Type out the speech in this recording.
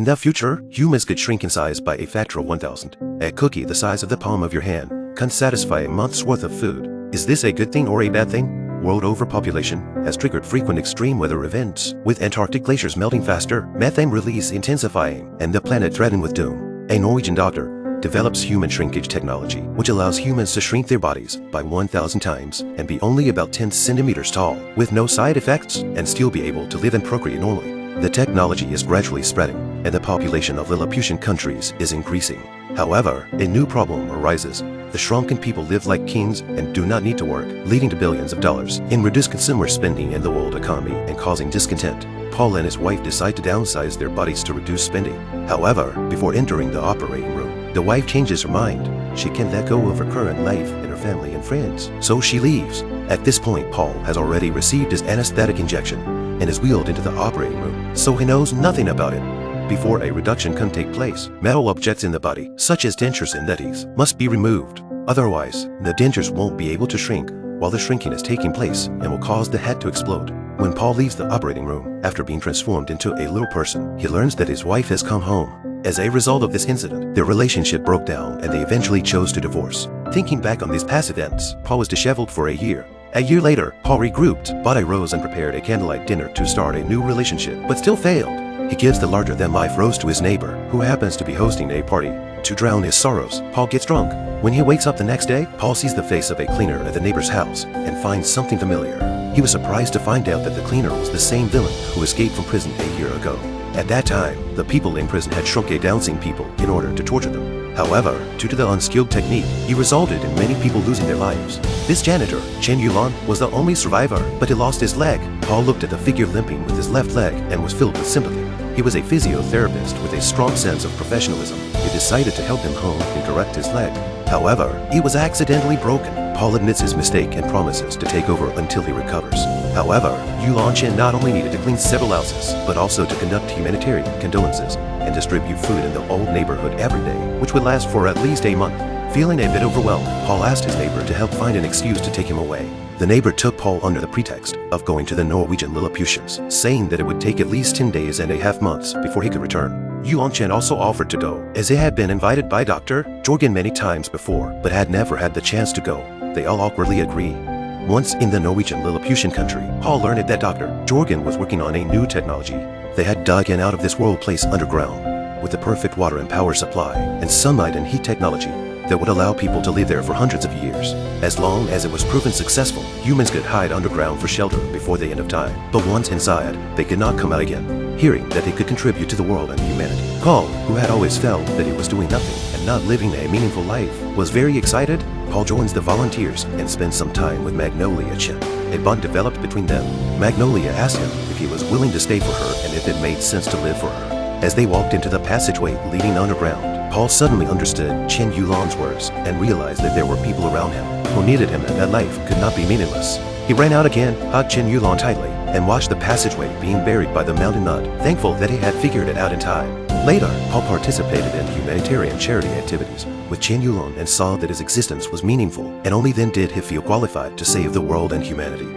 the future, humans could shrink in size by a factor of 1,000. A cookie the size of the palm of your hand can satisfy a month's worth of food. Is this a good thing or a bad thing? World overpopulation has triggered frequent extreme weather events, with Antarctic glaciers melting faster, methane release intensifying, and the planet threatened with doom. A Norwegian doctor develops human shrinkage technology, which allows humans to shrink their bodies by 1,000 times and be only about 10 centimeters tall, with no side effects, and still be able to live and procreate normally. The technology is gradually spreading, and the population of Lilliputian countries is increasing. However, a new problem arises. The shrunken people live like kings and do not need to work, leading to billions of dollars in reduced consumer spending in the world economy and causing discontent. Paul and his wife decide to downsize their bodies to reduce spending. However, before entering the operating room, the wife changes her mind. She can't let go of her current life and her family and friends, so she leaves. At this point, Paul has already received his anesthetic injection and is wheeled into the operating room, so he knows nothing about it. Before a reduction can take place, metal objects in the body, such as dentures and teeth, must be removed. Otherwise, the dentures won't be able to shrink while the shrinking is taking place and will cause the head to explode. When Paul leaves the operating room, after being transformed into a little person, he learns that his wife has come home. As a result of this incident, their relationship broke down and they eventually chose to divorce. Thinking back on these past events, Paul was disheveled for a year. A year later, Paul regrouped, bought a rose and prepared a candlelight dinner to start a new relationship, but still failed. He gives the larger-than-life rose to his neighbor, who happens to be hosting a party. To drown his sorrows, Paul gets drunk. When he wakes up the next day, Paul sees the face of a cleaner at the neighbor's house and finds something familiar. He was surprised to find out that the cleaner was the same villain who escaped from prison a year ago. At that time, the people in prison had shrunk a Downsizing people in order to torture them. However, due to the unskilled technique, he resulted in many people losing their lives. This janitor, Chen Yulan, was the only survivor, but he lost his leg. Paul looked at the figure limping with his left leg and was filled with sympathy. He was a physiotherapist with a strong sense of professionalism. He decided to help him home and correct his leg. However, it was accidentally broken. Paul admits his mistake and promises to take over until he recovers. However, Yulan Chen not only needed to clean several houses, but also to conduct humanitarian condolences and distribute food in the old neighborhood every day, which would last for at least a month. Feeling a bit overwhelmed, Paul asked his neighbor to help find an excuse to take him away. The neighbor took Paul under the pretext of going to the Norwegian Lilliputians, saying that it would take at least 10 days and a half months before he could return. Yuan Chen also offered to go, as he had been invited by Dr. Jorgen many times before, but had never had the chance to go. They all awkwardly agree. Once in the Norwegian Lilliputian country, Paul learned that Dr. Jorgen was working on a new technology. They had dug an out-of-this-world place underground, with the perfect water and power supply, and sunlight and heat technology that would allow people to live there for hundreds of years. As long as it was proven successful, humans could hide underground for shelter before the end of time. But once inside, they could not come out again. Hearing that they could contribute to the world and humanity, Paul, who had always felt that he was doing nothing and not living a meaningful life, was very excited. Paul joins the volunteers and spends some time with Magnolia Chen. A bond developed between them. Magnolia asked him if he was willing to stay for her and if it made sense to live for her. As they walked into the passageway leading underground, Paul suddenly understood Chen Yulan's words and realized that there were people around him who needed him and that life could not be meaningless. He ran out again, hugged Chen Yulan tightly, and watched the passageway being buried by the mountain mud, thankful that he had figured it out in time. Later, Paul participated in humanitarian charity activities with Chen Yulan and saw that his existence was meaningful, and only then did he feel qualified to save the world and humanity.